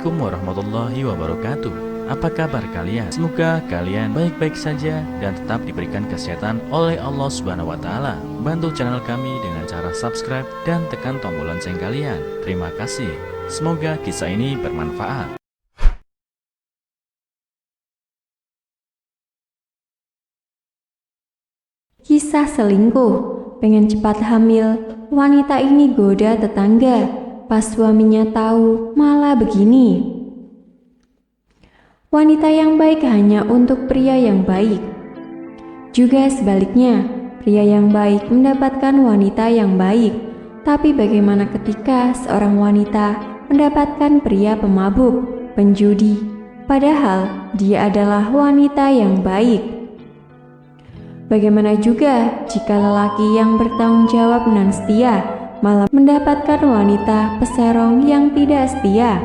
Assalamualaikum warahmatullahi wabarakatuh. Apa kabar kalian? Semoga kalian baik-baik saja dan tetap diberikan kesehatan oleh Allah Subhanahu wa taala. Bantu channel kami dengan cara subscribe dan tekan tombol lonceng kalian. Terima kasih. Semoga kisah ini bermanfaat. Kisah selingkuh. Pengen cepat hamil, wanita ini goda tetangga. Pas suaminya tahu, malah begini. Wanita yang baik hanya untuk pria yang baik. Juga sebaliknya, pria yang baik mendapatkan wanita yang baik. Tapi bagaimana ketika seorang wanita mendapatkan pria pemabuk, penjudi, padahal dia adalah wanita yang baik? Bagaimana juga jika lelaki yang bertanggung jawab dan setia malah mendapatkan wanita peserong yang tidak setia?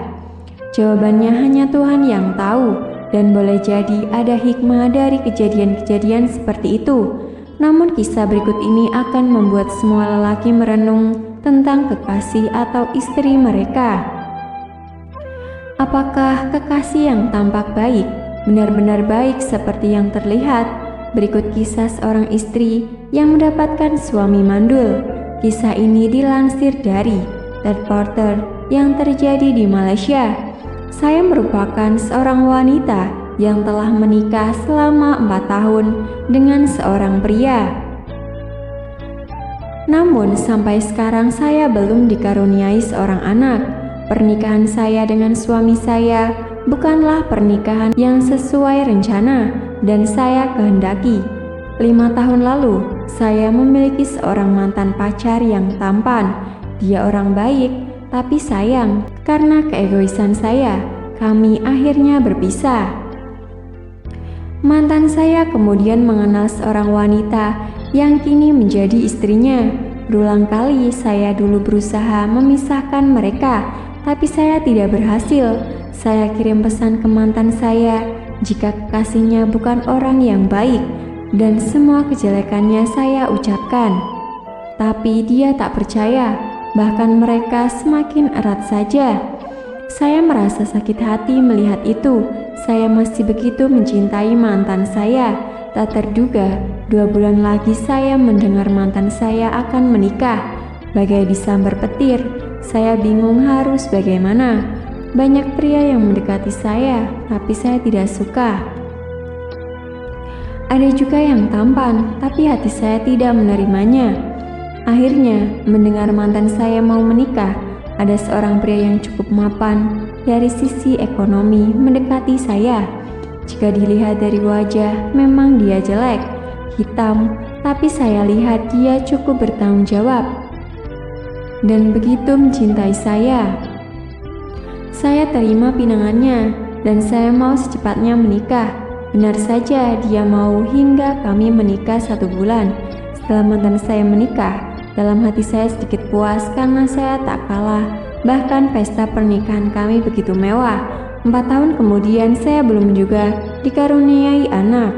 Jawabannya hanya Tuhan yang tahu, dan boleh jadi ada hikmah dari kejadian-kejadian seperti itu. Namun kisah berikut ini akan membuat semua lelaki merenung tentang kekasih atau istri mereka. Apakah kekasih yang tampak baik benar-benar baik seperti yang terlihat? Berikut kisah seorang istri yang mendapatkan suami mandul. Kisah ini dilansir dari Reporter yang terjadi di Malaysia. Saya merupakan seorang wanita yang telah menikah selama 4 tahun dengan seorang pria. Namun sampai sekarang saya belum dikaruniai seorang anak. Pernikahan saya dengan suami saya bukanlah pernikahan yang sesuai rencana dan saya kehendaki. 5 tahun lalu, saya memiliki seorang mantan pacar yang tampan. Dia orang baik, tapi sayang, karena keegoisan saya, kami akhirnya berpisah. Mantan saya kemudian mengenal seorang wanita yang kini menjadi istrinya. Berulang kali saya dulu berusaha memisahkan mereka, tapi saya tidak berhasil. Saya kirim pesan ke mantan saya jika kekasihnya bukan orang yang baik, dan semua kejelekannya saya ucapkan. Tapi dia tak percaya, bahkan mereka semakin erat saja. Saya merasa sakit hati melihat itu. Saya masih begitu mencintai mantan saya. Tak terduga, 2 bulan lagi saya mendengar mantan saya akan menikah. Bagai disambar petir, saya bingung harus bagaimana. Banyak pria yang mendekati saya, tapi saya tidak suka. Ada juga yang tampan, tapi hati saya tidak menerimanya. Akhirnya, mendengar mantan saya mau menikah, ada seorang pria yang cukup mapan dari sisi ekonomi mendekati saya. Jika dilihat dari wajah, memang dia jelek, hitam, tapi saya lihat dia cukup bertanggung jawab dan begitu mencintai saya. Saya terima pinangannya dan saya mau secepatnya menikah. Benar saja dia mau hingga kami menikah 1 bulan. Setelah mantan saya menikah, dalam hati saya sedikit puas karena saya tak kalah. Bahkan pesta pernikahan kami begitu mewah. 4 tahun kemudian saya belum juga dikaruniai anak.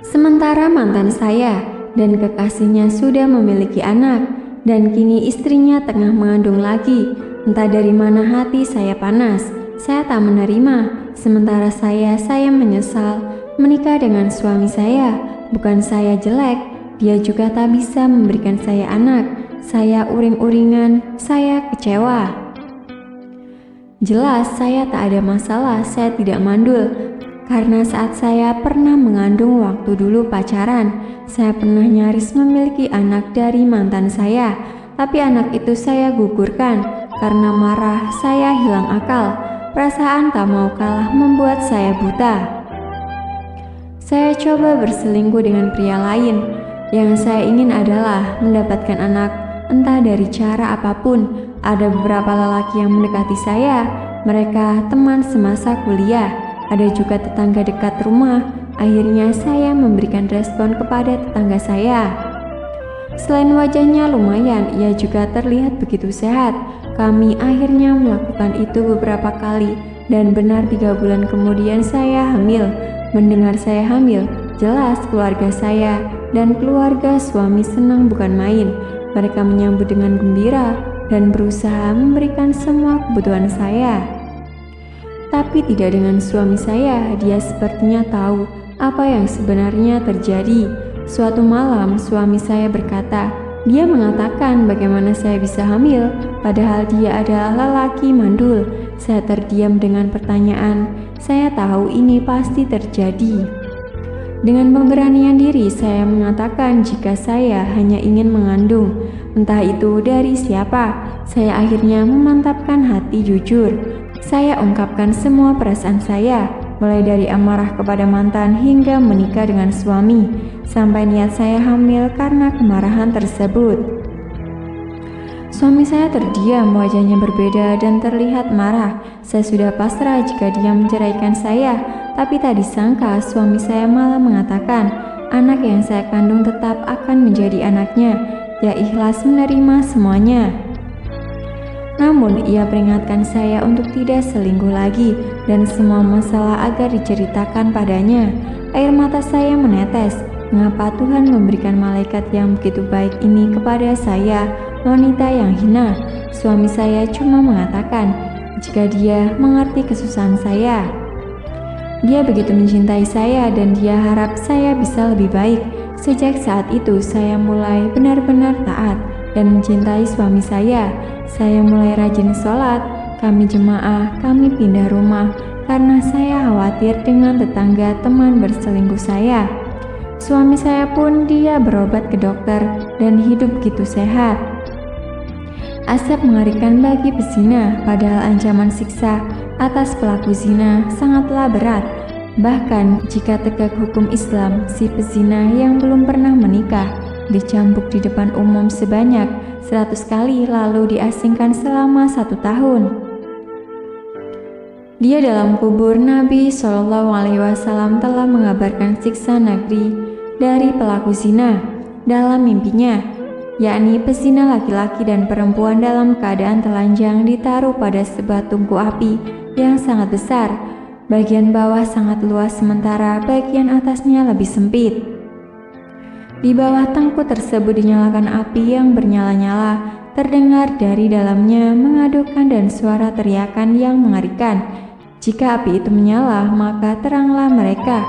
Sementara mantan saya dan kekasihnya sudah memiliki anak dan kini istrinya tengah mengandung lagi. Entah dari mana hati saya panas, saya tak menerima. Sementara saya menyesal menikah dengan suami saya. Bukan saya jelek, dia juga tak bisa memberikan saya anak. Saya uring-uringan, saya kecewa. Jelas saya tak ada masalah, saya tidak mandul. Karena saat saya pernah mengandung waktu dulu pacaran, saya pernah nyaris memiliki anak dari mantan saya. Tapi anak itu saya gugurkan. Karena marah, saya hilang akal. Perasaan tak mau kalah membuat saya buta. Saya coba berselingkuh dengan pria lain. Yang saya ingin adalah mendapatkan anak, entah dari cara apapun. Ada beberapa lelaki yang mendekati saya. Mereka teman semasa kuliah. Ada juga tetangga dekat rumah. Akhirnya saya memberikan respon kepada tetangga saya. Selain wajahnya lumayan, ia juga terlihat begitu sehat. Kami akhirnya melakukan itu beberapa kali dan benar 3 bulan kemudian saya hamil. Mendengar saya hamil, jelas keluarga saya dan keluarga suami senang bukan main. Mereka menyambut dengan gembira. dan berusaha memberikan semua kebutuhan saya. Tapi tidak dengan suami saya, dia sepertinya tahu apa yang sebenarnya terjadi. Suatu malam suami saya berkata, dia mengatakan bagaimana saya bisa hamil, padahal dia adalah lelaki mandul. Saya terdiam dengan pertanyaan, saya tahu ini pasti terjadi. Dengan pemberanian diri saya mengatakan jika saya hanya ingin mengandung, entah itu dari siapa. Saya akhirnya memantapkan hati jujur. Saya ungkapkan semua perasaan saya, mulai dari amarah kepada mantan hingga menikah dengan suami, sampai niat saya hamil karena kemarahan tersebut. Suami saya terdiam, wajahnya berbeda dan terlihat marah. Saya sudah pasrah jika dia menceraikan saya, tapi tak disangka suami saya malah mengatakan, anak yang saya kandung tetap akan menjadi anaknya. Dia ikhlas menerima semuanya. Namun ia peringatkan saya untuk tidak selingkuh lagi dan semua masalah agar diceritakan padanya. Air mata saya menetes. Mengapa Tuhan memberikan malaikat yang begitu baik ini kepada saya, wanita yang hina? Suami saya cuma mengatakan jika dia mengerti kesusahan saya. Dia begitu mencintai saya dan dia harap saya bisa lebih baik. Sejak saat itu saya mulai benar-benar taat dan mencintai suami saya. Saya mulai rajin sholat, kami jemaah, kami pindah rumah karena saya khawatir dengan tetangga teman berselingkuh saya. Suami saya pun dia berobat ke dokter dan hidup gitu sehat. Asap mengerikan bagi pezina, padahal ancaman siksa atas pelaku zina sangatlah berat. Bahkan jika tegak hukum Islam, si pezina yang belum pernah menikah dicambuk di depan umum sebanyak 100 kali lalu diasingkan selama 1 tahun. Dia dalam kubur Nabi SAW telah mengabarkan siksa negeri dari pelaku zina dalam mimpinya, yakni pezina laki-laki dan perempuan dalam keadaan telanjang ditaruh pada sebuah tungku api yang sangat besar. Bagian bawah sangat luas sementara bagian atasnya lebih sempit. Di bawah tangku tersebut dinyalakan api yang bernyala-nyala, terdengar dari dalamnya mengadukan dan suara teriakan yang mengerikan. Jika api itu menyala, maka teranglah mereka,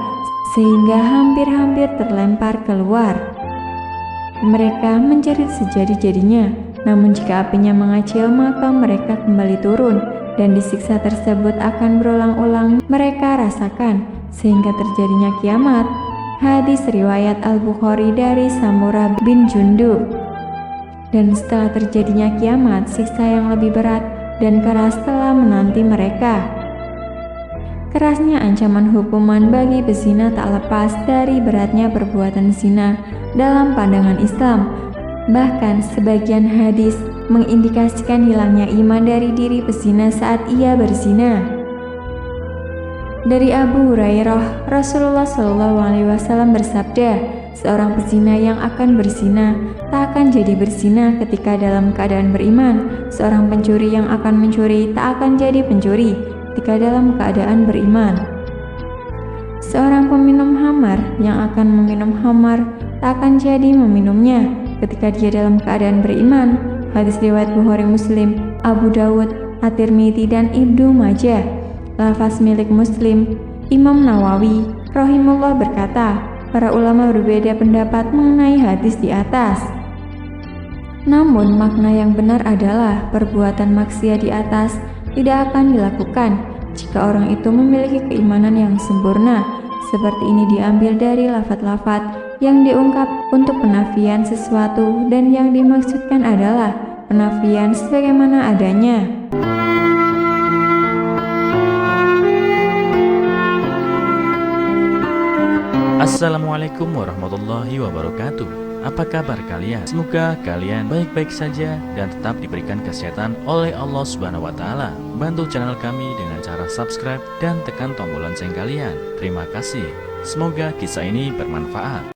sehingga hampir-hampir terlempar keluar. Mereka menjerit sejadi-jadinya, namun jika apinya mengecil, maka mereka kembali turun, dan disiksa tersebut akan berulang-ulang mereka rasakan, sehingga terjadinya kiamat. Hadis riwayat Al-Bukhari dari Samurah bin Jundub. Dan setelah terjadinya kiamat, siksa yang lebih berat dan keras telah menanti mereka. Kerasnya ancaman hukuman bagi pezina tak lepas dari beratnya perbuatan zina dalam pandangan Islam. Bahkan sebagian hadis mengindikasikan hilangnya iman dari diri pezina saat ia berzina. Dari Abu Hurairah, Rasulullah SAW bersabda, seorang pezina yang akan berzina tak akan jadi berzina ketika dalam keadaan beriman. Seorang pencuri yang akan mencuri tak akan jadi pencuri ketika dalam keadaan beriman. Seorang peminum khamar yang akan meminum khamar tak akan jadi meminumnya ketika dia dalam keadaan beriman. Hadis riwayat Bukhari, Muslim, Abu Dawud, At-Tirmidzi dan Ibnu Majah. Lafaz milik Muslim. Imam Nawawi rahimahullah berkata, para ulama berbeda pendapat mengenai hadis di atas. Namun makna yang benar adalah perbuatan maksiat di atas tidak akan dilakukan jika orang itu memiliki keimanan yang sempurna. Seperti ini diambil dari lafaz-lafaz yang diungkap untuk penafian sesuatu dan yang dimaksudkan adalah penafian sebagaimana adanya. Assalamualaikum warahmatullahi wabarakatuh. Apa kabar kalian? Semoga kalian baik-baik saja dan tetap diberikan kesehatan oleh Allah Subhanahu wa Ta'ala. Bantu channel kami dengan cara subscribe dan tekan tombol lonceng kalian. Terima kasih. Semoga kisah ini bermanfaat.